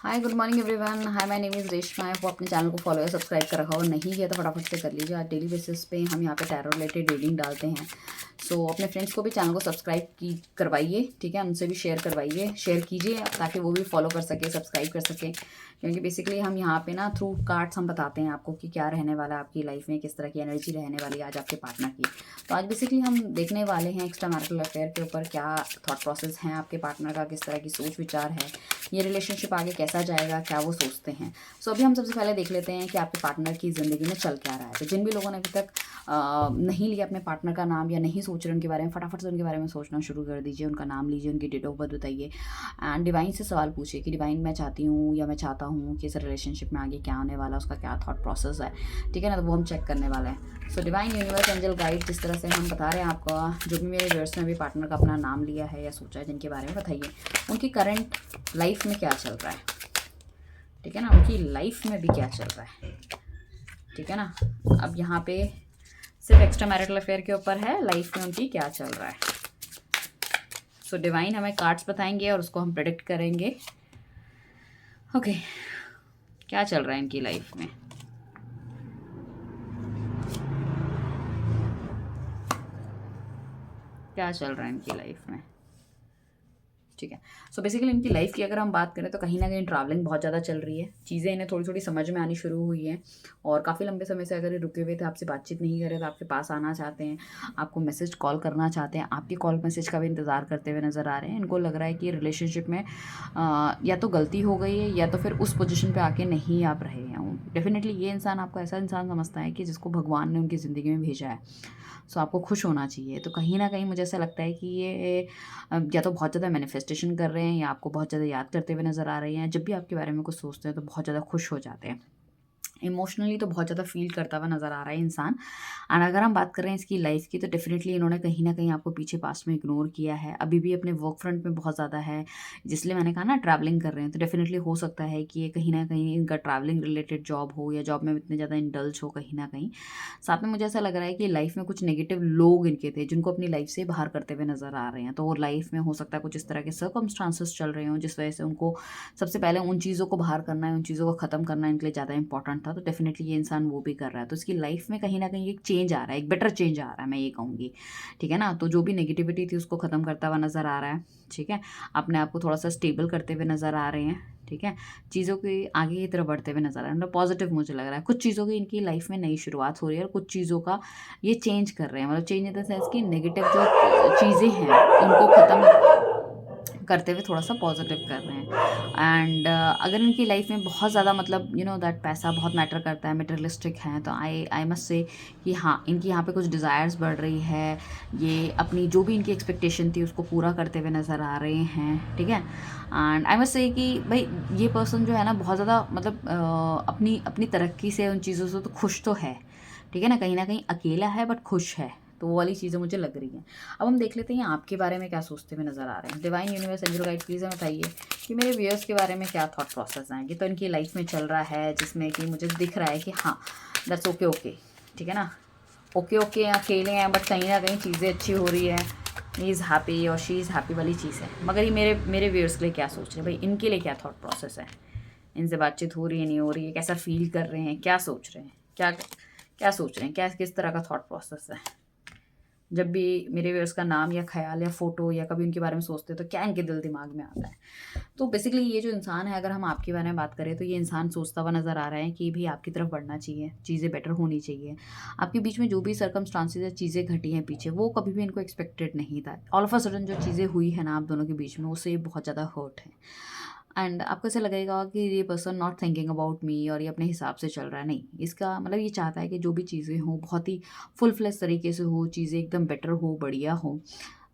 Hi good morning everyone. Hi my name is Reshma. वो अपने channel को फॉलो या सब्सक्राइब कर रखा हो नहीं किया तो फटाफट से कर लीजिए। आज डेली बेसिस पे हम यहाँ पे टैरो रिलेटेड रीडिंग डालते हैं। अपने फ्रेंड्स को भी चैनल को सब्सक्राइब की करवाइए, ठीक है, उनसे भी शेयर करवाइए, शेयर कीजिए ताकि वो भी फॉलो कर सके, सब्सक्राइब कर सके। क्योंकि बेसिकली हम यहाँ पे ना थ्रू कार्ड्स हम बताते हैं आपको कि क्या रहने वाला है आपकी लाइफ में, किस तरह की एनर्जी रहने वाली है आज आपके पार्टनर की। तो आज बेसिकली हम देखने वाले हैं एक्स्ट्रा मैरिटल अफेयर के ऊपर क्या थॉट प्रोसेस हैं आपके पार्टनर का, किस तरह की सोच विचार है, ये रिलेशनशिप आगे कैसा जाएगा, क्या वो सोचते हैं। अभी हम सबसे पहले देख लेते हैं कि आपके पार्टनर की ज़िंदगी में चल क्या रहा है। तो जिन भी लोगों ने अभी तक नहीं लिया अपने पार्टनर का नाम या नहीं सोच रहे उनके बारे में, फटाफट से उनके बारे में सोचना शुरू कर दीजिए, उनका नाम लीजिए, उनकी डेट ऑफ बर्थ बताइए एंड डिवाइन से सवाल पूछिए कि डिवाइन मैं चाहती हूँ या मैं चाहता हूँ कि इस रिलेशनशिप में आगे क्या होने वाला, उसका क्या थॉट प्रोसेस है, ठीक है ना। तो वो हम चेक करने वाले हैं। डिवाइन यूनिवर्स एंजल गाइड, जिस तरह से हम बता रहे हैं आपका, जो भी मेरे व्यूअर्स ने अभी पार्टनर का अपना नाम लिया है या सोचा है जिनके बारे में, बताइए उनकी करंट लाइफ में क्या चल रहा है, ठीक है ना, उनकी लाइफ में भी क्या चल रहा है, ठीक है ना। अब यहाँ पे सिर्फ एक्स्ट्रा मैरिटल अफेयर के ऊपर है, लाइफ में उनकी क्या चल रहा है। डिवाइन हमें कार्ड्स बताएंगे और उसको हम प्रेडिक्ट करेंगे। ओके, क्या चल रहा है इनकी लाइफ में। क्या चल रहा है इनकी लाइफ में, ठीक है। बेसिकली इनकी लाइफ की अगर हम बात करें तो कहीं ना कहीं ट्रैवलिंग बहुत ज़्यादा चल रही है, चीज़ें इन्हें थोड़ी थोड़ी समझ में आनी शुरू हुई हैं और काफ़ी लंबे समय से अगर ये रुके हुए थे, आपसे बातचीत नहीं कर रहे तो आपके पास आना चाहते हैं, आपको मैसेज कॉल करना चाहते हैं, आपकी कॉल मैसेज का भी इंतज़ार करते हुए नज़र आ रहे हैं। इनको लग रहा है कि रिलेशनशिप में या तो गलती हो गई है या तो फिर उस पोजिशन पर आके नहीं आप रहे हैं। डेफिनेटली ये इंसान आपको ऐसा इंसान समझता है कि जिसको भगवान ने उनकी ज़िंदगी में भेजा है। आपको खुश होना चाहिए। तो कहीं ना कहीं मुझे ऐसा लगता है कि ये या तो बहुत ज़्यादा मैनिफेस्टेशन कर रहे हैं या आपको बहुत ज़्यादा याद करते हुए नज़र आ रहे हैं। जब भी आपके बारे में कुछ सोचते हैं तो बहुत ज़्यादा खुश हो जाते हैं। इमोशनली तो बहुत ज़्यादा फील करता हुआ नज़र आ रहा है इंसान। एंड अगर हम बात कर रहे हैं इसकी लाइफ की तो डेफिनेटली इन्होंने कहीं ना कहीं आपको पीछे पास्ट में इग्नोर किया है, अभी भी अपने वर्क फ्रंट में बहुत ज़्यादा है, जिसलिए मैंने कहा ना ट्रैवलिंग कर रहे हैं। तो डेफिनेटली हो सकता है कि ये कहीं ना कहीं इनका ट्रैवलिंग रिलेटेड जॉब हो या जॉब में इतने ज़्यादा इंडल्ज हो कहीं ना कहीं। साथ में मुझे ऐसा लग रहा है कि लाइफ में कुछ नेगेटिव लोग इनके थे जिनको अपनी लाइफ से बाहर करते हुए नज़र आ रहे हैं। तो वो लाइफ में हो सकता है कुछ इस तरह के सर्कमस्टांसेस चल रहे हों जिस वजह से उनको सबसे पहले उन चीज़ों को बाहर करना है, उन चीज़ों को ख़त्म करना इनके लिए ज़्यादा इंपॉर्टेंट था। तो डेफिनेटली ये इंसान वो भी कर रहा है। तो इसकी लाइफ में कहीं ना कहीं एक चेंज आ रहा है, एक बेटर चेंज आ रहा है, मैं ये कहूँगी, ठीक है ना। तो जो भी नेगेटिविटी थी उसको ख़त्म करता हुआ नज़र आ रहा है, ठीक है। अपने आप को थोड़ा सा स्टेबल करते हुए नज़र आ रहे हैं, ठीक है। चीज़ों के आगे की तरफ बढ़ते हुए नजर आ रहा है। मतलब पॉजिटिव मुझे लग रहा है। कुछ चीज़ों की इनकी लाइफ में नई शुरुआत हो रही है और कुछ चीज़ों का ये चेंज कर रहे हैं। मतलब चेंज इन द सेंस कि नेगेटिव जो चीज़ें हैं उनको ख़त्म करते हुए थोड़ा सा पॉजिटिव कर रहे हैं। एंड अगर इनकी लाइफ में बहुत ज़्यादा मतलब दैट पैसा बहुत मैटर करता है, मटेरियलिस्टिक है, तो आई मस्ट से कि हाँ इनकी यहाँ पे कुछ डिज़ायर्स बढ़ रही है। ये अपनी जो भी इनकी एक्सपेक्टेशन थी उसको पूरा करते हुए नज़र आ रहे हैं, ठीक है। एंड आई मस्ट से कि भाई ये पर्सन जो है ना बहुत ज़्यादा मतलब अपनी अपनी तरक्की से उन चीज़ों से तो खुश तो है, ठीक है ना कहीं अकेला है बट खुश है। तो वो वाली चीज़ें मुझे लग रही हैं। अब हम देख लेते हैं आपके बारे में क्या सोचते हुए नज़र आ रहे हैं। Divine universe angel guide please बताइए कि मेरे व्यूअर्स के बारे में क्या थॉट प्रोसेस हैं। ये तो इनकी लाइफ में चल रहा है जिसमें कि मुझे दिख रहा है कि हाँ दैट्स ओके ओके, ठीक है ना, ओके ओके अकेले हैं बट कहीं ना कहीं चीज़ें अच्छी हो रही है। ही इज़ हैप्पी और शी इज़ हैप्पी वाली चीज़ है। मगर ये मेरे व्यूअर्स के लिए क्या सोच रहे हैं, भाई इनके लिए क्या थॉट प्रोसेस है, इनसे बातचीत हो रही है नहीं हो रही है, कैसा फील कर रहे हैं, क्या सोच रहे हैं, क्या क्या सोच रहे हैं, क्या किस तरह का थॉट प्रोसेस है। जब भी मेरे व्यूअर्स का नाम या ख्याल या फ़ोटो या कभी उनके बारे में सोचते हैं तो क्या इनके दिल दिमाग में आता है। तो बेसिकली ये जो इंसान है, अगर हम आपके बारे में बात करें तो ये इंसान सोचता हुआ नज़र आ रहा है कि भी आपकी तरफ बढ़ना चाहिए, चीज़ें बेटर होनी चाहिए। आपके बीच में जो भी सर्कमस्टांसेस या चीज़ें घटी हैं पीछे, वो कभी भी इनको एक्सपेक्टेड नहीं था। ऑल ऑफ अ सडन जो चीज़ें हुई है ना आप दोनों के बीच में, उससे बहुत ज़्यादा हर्ट है। एंड आपको ऐसा लगेगा कि ये person not thinking about me और ये अपने हिसाब से चल रहा है। नहीं, इसका मतलब ये चाहता है कि जो भी चीज़ें हों बहुत ही फुल फ्लेश तरीके से हो, चीज़ें एकदम बेटर हो, बढ़िया हो।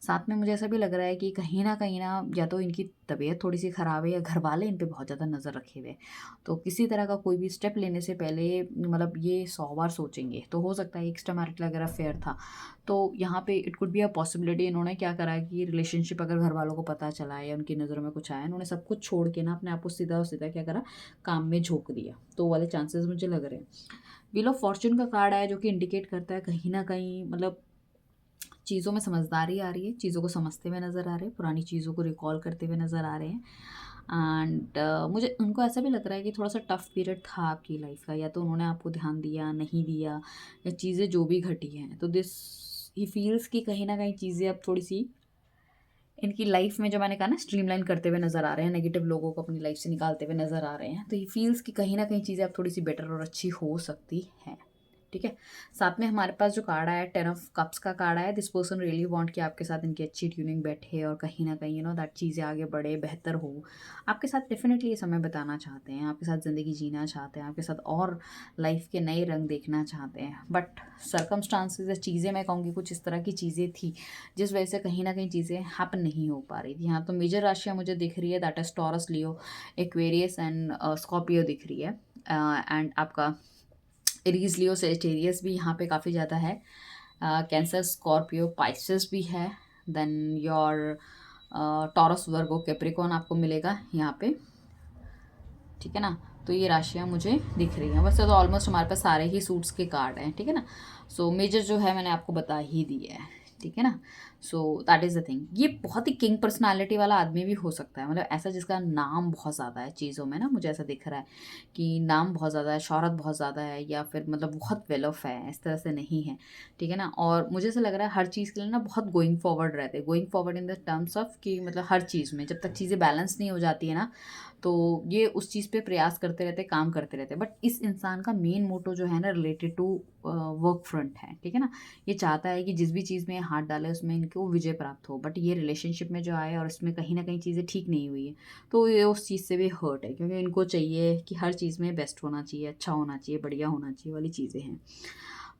साथ में मुझे ऐसा भी लग रहा है कि कहीं न कहीं ना या तो इनकी तबीयत थोड़ी-सी ख़राब है या घरवाले इन पे बहुत ज़्यादा नज़र रखे हुए हैं। तो किसी तरह का कोई भी स्टेप लेने से पहले मतलब ये 100 बार सोचेंगे। तो हो सकता है एक्स्ट्रा मैरिटल अगर अफ़ेयर था, तो यहाँ पे it could be a possibility इन्होंने क्या करा है कि रिलेशनशिप अगर घरवालों को पता चला है या उनकी नज़रों में कुछ आया, इन्होंने सब कुछ छोड़ के ना अपने आप को सीधा क्या करा, काम में झोंक दिया। तो वो वाले चांसेस मुझे लग रहे हैं। व्हील ऑफ फॉर्च्यून का कार्ड आया जो कि इंडिकेट करता है कहीं न कहीं मतलब चीज़ों में समझदारी आ रही है, चीज़ों को समझते हुए नज़र आ रहे हैं, पुरानी चीज़ों को रिकॉल करते हुए नज़र आ रहे हैं। एंड मुझे उनको ऐसा भी लग रहा है कि थोड़ा सा टफ पीरियड था आपकी लाइफ का, या तो उन्होंने आपको ध्यान दिया नहीं दिया, या चीज़ें जो भी घटी हैं, तो दिस ही फील्स कि कहीं ना कहीं चीज़ें अब थोड़ी सी इनकी लाइफ में, जो मैंने कहा ना, स्ट्रीमलाइन करते हुए नज़र आ रहे हैं, नेगेटिव लोगों को अपनी लाइफ से निकालते हुए नज़र आ रहे हैं। तो ये फील्स कि कहीं ना कहीं चीज़ें अब थोड़ी सी बेटर और अच्छी हो सकती हैं। ठीक है, साथ में हमारे पास जो कार्ड आया, 10 ऑफ कप्स का कार्ड आया। दिस पर्सन रियली वांट कि आपके साथ इनकी अच्छी ट्यूनिंग बैठे और कहीं ना कहीं दैट चीज़ें आगे बढ़े, बेहतर हो। आपके साथ डेफिनेटली ये समय बिताना चाहते हैं, आपके साथ ज़िंदगी जीना चाहते हैं, आपके साथ और लाइफ के नए रंग देखना चाहते हैं। बट सर्कमस्टांसेस या चीज़ें, मैं कहूँगी कुछ इस तरह की चीज़ें थी जिस वजह से कहीं ना कहीं चीज़ें हैपन नहीं हो पा रही थी। यहाँ तो मेजर राशियाँ मुझे दिख रही है, that is taurus, Leo, Aquarius and Scorpio दिख रही है। एंड आपका एरीज, लियो, सेजिटेरियस भी यहाँ पे काफ़ी ज़्यादा है। कैंसर, स्कॉर्पियो, पाइसेस भी है। Then your Taurus, Virgo, Capricorn आपको मिलेगा यहाँ पे। ठीक है ना, तो ये राशियाँ मुझे दिख रही हैं। वैसे तो ऑलमोस्ट हमारे पास सारे ही सूट्स के कार्ड हैं। ठीक है ना, सो मेजर जो है मैंने आपको बता ही दी है। ठीक है ना, so that is the thing. ये बहुत ही किंग पर्सनालिटी वाला आदमी भी हो सकता है, मतलब ऐसा जिसका नाम बहुत ज़्यादा है चीज़ों में ना, मुझे ऐसा दिख रहा है कि नाम बहुत ज़्यादा है, शोहरत बहुत ज़्यादा है, या फिर मतलब बहुत वेल ऑफ है, इस तरह से नहीं है। ठीक है ना, और मुझे ऐसा लग रहा है हर चीज़ के लिए ना बहुत गोइंग फॉरवर्ड रहते हैं, going forward in the terms of कि मतलब हर चीज़ में जब तक चीज़ें बैलेंस नहीं हो जाती है ना, तो ये उस चीज़ पे प्रयास करते रहते, काम करते रहते। बट इस इंसान का मेन मोटो जो है ना, रिलेटेड टू वर्क फ्रंट है। ठीक है ना, ये चाहता है कि जिस भी चीज़ में हाथ डाले उसमें इनको विजय प्राप्त हो। बट ये रिलेशनशिप में जो आए और इसमें कहीं ना कहीं चीज़ें ठीक नहीं हुई है, तो ये उस चीज़ से भी हर्ट है, क्योंकि इनको चाहिए कि हर चीज़ में बेस्ट होना चाहिए, अच्छा होना चाहिए, बढ़िया होना चाहिए वाली चीज़ें हैं।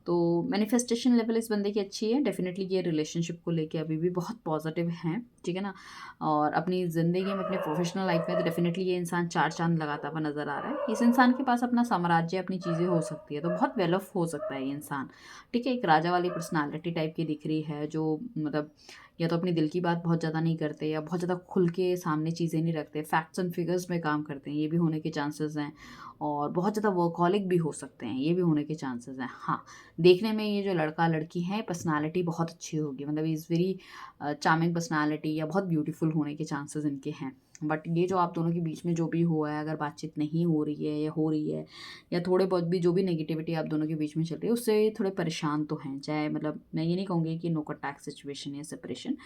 तो मैनिफेस्टेशन लेवल इस बंदे की अच्छी है, डेफिनेटली ये रिलेशनशिप को लेके अभी भी बहुत पॉजिटिव हैं। ठीक है ना, और अपनी ज़िंदगी में, अपने प्रोफेशनल लाइफ में तो डेफिनेटली ये इंसान चार चांद लगाता हुआ नज़र आ रहा है। इस इंसान के पास अपना साम्राज्य, अपनी चीज़ें हो सकती है, तो बहुत वेल ऑफ हो सकता है ये इंसान। ठीक है, एक राजा वाली पर्सनालिटी टाइप की दिख रही है, जो मतलब या तो अपनी दिल की बात बहुत ज़्यादा नहीं करते, या बहुत ज़्यादा खुल के सामने चीज़ें नहीं रखते, फैक्ट्स एंड फिगर्स में काम करते हैं, ये भी होने के चांसेस हैं। और बहुत ज़्यादा वर्कहॉलिक भी हो सकते हैं, ये भी होने के चांसेस हैं। हाँ, देखने में ये जो लड़का लड़की है, पर्सनालिटी बहुत अच्छी होगी, मतलब इज़ वेरी चार्मिंग पर्सनालिटी, या बहुत ब्यूटीफुल होने के चांसेस इनके हैं। बट ये जो आप दोनों के बीच में जो भी हुआ है, अगर बातचीत नहीं हो रही है या हो रही है, या थोड़े बहुत भी जो भी नेगेटिविटी आप दोनों के बीच में चल रही है, उससे थोड़े परेशान तो हैं। चाहे मतलब मैं ये नहीं कहूँगी कि नो कॉन्टैक्ट सिचुएशन या सेपरेशन,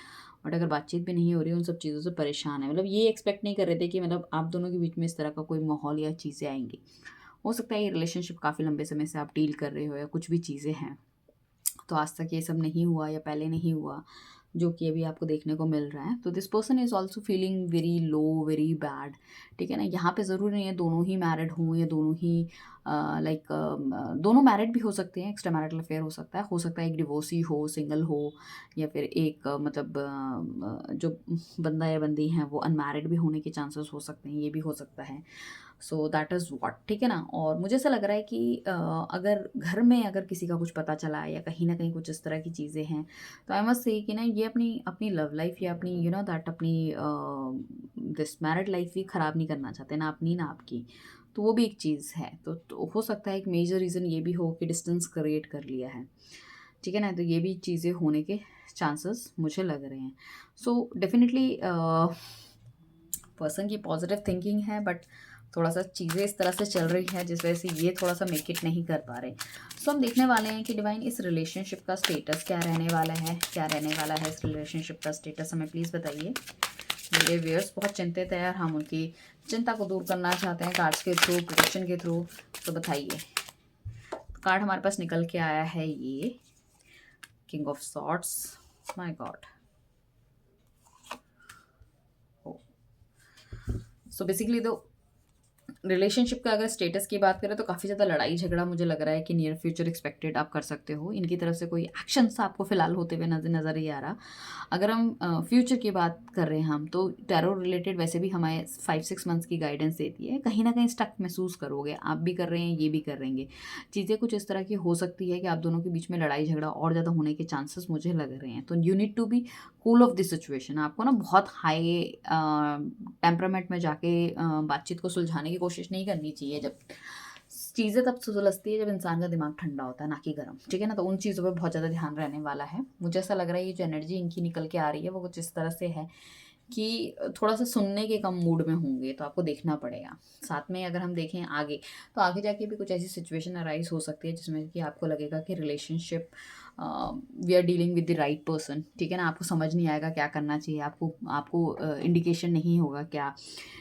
बट अगर बातचीत भी नहीं हो रही है, उन सब चीज़ों से परेशान है। मतलब ये एक्सपेक्ट नहीं कर रहे थे कि मतलब आप दोनों के बीच में इस तरह का कोई माहौल या चीज़ें आएंगी। हो सकता है ये रिलेशनशिप काफ़ी लंबे समय से आप डील कर रहे हो, या कुछ भी चीज़ें हैं, तो आज तक ये सब नहीं हुआ या पहले नहीं हुआ, जो कि अभी आपको देखने को मिल रहा है। तो this person is also feeling very low, very bad. ठीक है ना, यहाँ पे ज़रूरी नहीं है दोनों ही मैरिड हों, या दोनों ही लाइक दोनों मैरिड भी हो सकते हैं, एक्स्ट्रा मैरिटल अफेयर हो सकता है एक डिवोर्सी हो, सिंगल हो, या फिर एक मतलब जो बंदा या बंदी हैं वो अनमैरिड भी होने के चांसेस हो सकते हैं, ये भी हो सकता है। So that is what. ठीक है ना, और मुझे ऐसा लग रहा है कि अगर घर में अगर किसी का कुछ पता चला है, या कहीं ना कहीं कुछ इस तरह की चीज़ें हैं, तो आई मस्ट से कि ना ये अपनी अपनी लव लाइफ, या अपनी दैट अपनी दिस मैरिड लाइफ भी ख़राब नहीं करना चाहते, ना अपनी ना आपकी। तो वो भी एक चीज़ है। तो हो सकता है एक मेजर रीज़न ये भी हो कि डिस्टेंस क्रिएट कर लिया है। ठीक है ना, तो ये भी चीज़ें होने के चांसेस मुझे लग रहे हैं। सो डेफिनेटली पर्सन की पॉजिटिव थिंकिंग है, बट थोड़ा सा चीज़ें इस तरह से चल रही है जिस वजह से ये थोड़ा सा मेक इट नहीं कर पा रहे। सो हम देखने वाले हैं कि डिवाइन इस रिलेशनशिप का स्टेटस क्या रहने वाला है, क्या रहने वाला है इस रिलेशनशिप का स्टेटस, हमें प्लीज़ बताइए। मेरे व्यूअर्स बहुत चिंतित है यार, हम उनकी चिंता को दूर करना चाहते हैं कार्ड्स के थ्रू, प्रोटेक्शन के थ्रू। तो बताइए, कार्ड हमारे पास निकल के आया है ये king of swords. My God. So basically दो रिलेशनशिप का अगर स्टेटस की बात करें, तो काफ़ी ज़्यादा लड़ाई झगड़ा मुझे लग रहा है कि नियर फ्यूचर एक्सपेक्टेड आप कर सकते हो। इनकी तरफ से कोई एक्शंस आपको फिलहाल होते हुए नज़र ही आ रहा। अगर हम फ्यूचर की बात कर रहे हैं हम, तो टैरो रिलेटेड वैसे भी हमारे 5-6 मंथ्स की गाइडेंस देती है। कहीं ना कहीं स्टक महसूस करोगे, आप भी कर रहे हैं, ये भी कर रहेंगे। चीज़ें कुछ इस तरह की हो सकती है कि आप दोनों के बीच में लड़ाई झगड़ा और ज़्यादा होने के चांसेस मुझे लग रहे हैं। तो you need to be cool of this situation. आपको ना बहुत हाई टेम्परामेंट में जाके बातचीत को सुलझाने की कोशिश नहीं करनी चाहिए। जब चीज़ें तब सुलझती है जब इंसान का दिमाग ठंडा होता है, ना कि गर्म। ठीक है ना, तो उन चीज़ों पे बहुत ज़्यादा ध्यान रहने वाला है। मुझे ऐसा लग रहा है ये जो एनर्जी इनकी निकल के आ रही है वो कुछ इस तरह से है कि थोड़ा सा सुनने के कम मूड में होंगे, तो आपको देखना पड़ेगा। साथ में अगर हम देखें आगे, तो आगे जाके भी कुछ ऐसी सिचुएशन अराइज हो सकती है जिसमें कि आपको लगेगा कि relationship we are dealing with the right person, ठीक है ना। आपको समझ नहीं आएगा क्या करना चाहिए, आपको आपको इंडिकेशन नहीं होगा क्या।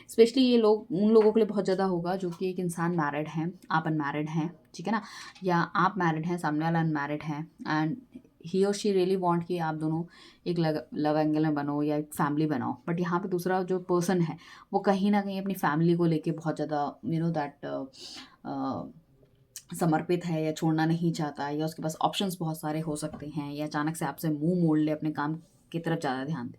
स्पेशली ये लोग उन लोगों के लिए बहुत ज़्यादा होगा जो कि एक इंसान मैरिड है, आप अनमैरिड हैं, ठीक है ना, या आप मैरिड हैं, सामने वाला अनमैरिड है, एंड ही और शी रियली वांट कि आप दोनों एक लव एंगल में बनो या एक फैमिली बनाओ। बट यहाँ पे दूसरा जो पर्सन है वो कहीं ना कहीं अपनी फैमिली को लेके बहुत ज़्यादा दैट समर्पित है, या छोड़ना नहीं चाहता, या उसके पास ऑप्शंस बहुत सारे हो सकते हैं, या अचानक से आपसे मुंह मोड़ ले, अपने काम की तरफ ज़्यादा ध्यान दे।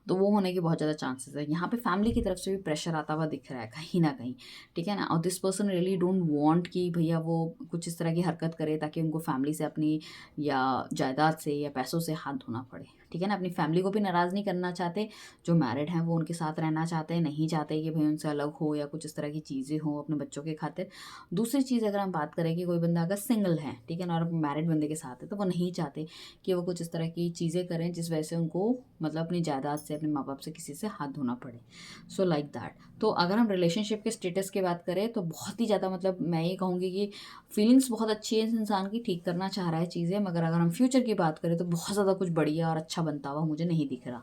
तो वो होने के बहुत ज़्यादा चांसेस है। यहाँ पे फैमिली की तरफ से भी प्रेशर आता हुआ दिख रहा है कहीं ना कहीं, ठीक है ना। और this person really don't want कि भैया वो कुछ इस तरह की हरकत करे ताकि उनको फैमिली से अपनी या जायदाद से या पैसों से हाथ धोना पड़े, ठीक है ना। अपनी फैमिली को भी नाराज़ नहीं करना चाहते, जो मैरिड हैं वो उनके साथ रहना चाहते हैं, नहीं चाहते कि भाई उनसे अलग हो या कुछ इस तरह की चीज़ें हों अपने बच्चों के खातिर। दूसरी चीज़ अगर हम बात करें कि कोई बंदा अगर सिंगल है, ठीक है ना, और मैरिड बंदे के साथ है, तो वो नहीं चाहते कि वो कुछ इस तरह की चीज़ें करें जिस वजह से उनको मतलब अपनी जायदाद से, अपने माँ बाप से किसी से हाथ धोना पड़े। So like that. तो अगर हम रिलेशनशिप के स्टेटस की बात करें तो बहुत ही ज़्यादा मतलब मैं ये कहूँगी कि फीलिंग्स बहुत अच्छी है इस इंसान की, ठीक करना चाह रहा है चीज़ें, मगर अगर हम फ्यूचर की बात करें तो बहुत ज़्यादा कुछ बढ़िया और अच्छा बनता हुआ मुझे नहीं दिख रहा।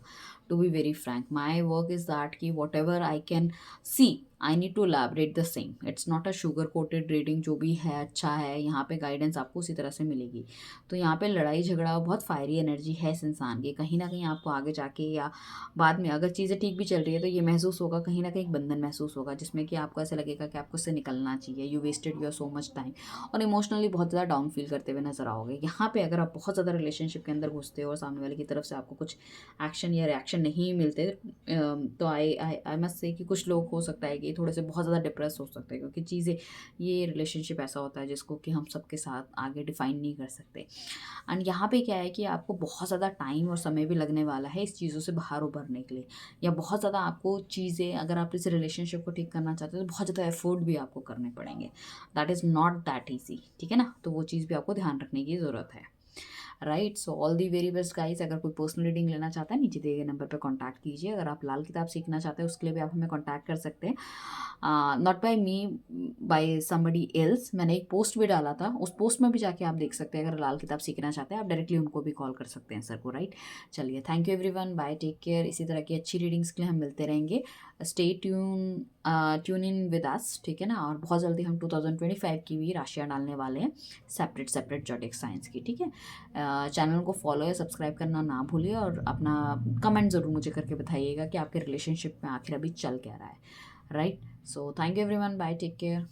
To be very frank, my work is that कि whatever I can see I need to elaborate the same. It's not a sugar coated reading, जो भी है अच्छा है, यहाँ पे गाइडेंस आपको उसी तरह से मिलेगी। तो यहाँ पे लड़ाई झगड़ा बहुत फायरी एनर्जी है इस इंसान की, कहीं ना कहीं आपको आगे जाके या बाद में अगर चीज़ें ठीक भी चल रही है तो ये महसूस होगा, कहीं ना कहीं एक बंधन महसूस होगा जिसमें कि आपको ऐसा लगेगा कि आपको उससे निकलना चाहिए, you wasted your so much time, और इमोशनली बहुत ज़्यादा डाउन फील करते हुए नजर आओगे। यहाँ पे अगर आप बहुत ज़्यादा रिलेशनशिप के अंदर घुसते हो और सामने वाले की तरफ से आपको कुछ एक्शन या रिएक्शन नहीं मिलते, तो आई आई आई मस्ट से कि कुछ लोग हो सकता है कि थोड़े से बहुत ज़्यादा डिप्रेस हो सकते हैं, क्योंकि चीज़ें, ये रिलेशनशिप ऐसा होता है जिसको कि हम सबके साथ आगे डिफाइन नहीं कर सकते। एंड यहाँ पे क्या है कि आपको बहुत ज़्यादा टाइम और समय भी लगने वाला है इस चीज़ों से बाहर उभरने के लिए, या बहुत ज़्यादा आपको चीज़ें, अगर आप इस रिलेशनशिप को ठीक करना चाहते हो तो बहुत ज़्यादा एफर्ट भी आपको करने पड़ेंगे। That is not that easy, ठीक है ना। तो वो चीज़ भी आपको ध्यान रखने की ज़रूरत है। Right, so all the very best guys. अगर कोई पर्सनल रीडिंग लेना चाहता है नीचे दिए गए नंबर पर कॉन्टैक्ट कीजिए। अगर आप लाल किताब सीखना चाहते हैं उसके लिए भी आप हमें कॉन्टैक्ट कर सकते हैं, not by me, by somebody else. मैंने एक पोस्ट भी डाला था, उस पोस्ट में भी जाके आप देख सकते हैं। अगर लाल किताब सीखना चाहते हैं आप डायरेक्टली उनको भी कॉल कर सकते हैं सर को, राइट। चलिए, thank you everyone, bye, take care. इसी तरह की अच्छी रीडिंग्स के लिए हम मिलते रहेंगे। Stay tune in with us, ठीक है ना। और बहुत जल्दी हम 2025 की भी राशियाँ डालने वाले हैं, सेपरेट सेपरेट जोडिक साइंस की, ठीक है। चैनल को फॉलो या सब्सक्राइब करना ना भूलिए, और अपना कमेंट ज़रूर मुझे करके बताइएगा कि आपके रिलेशनशिप में आखिर अभी चल क्या रहा है, right. So thank you everyone, bye, take care.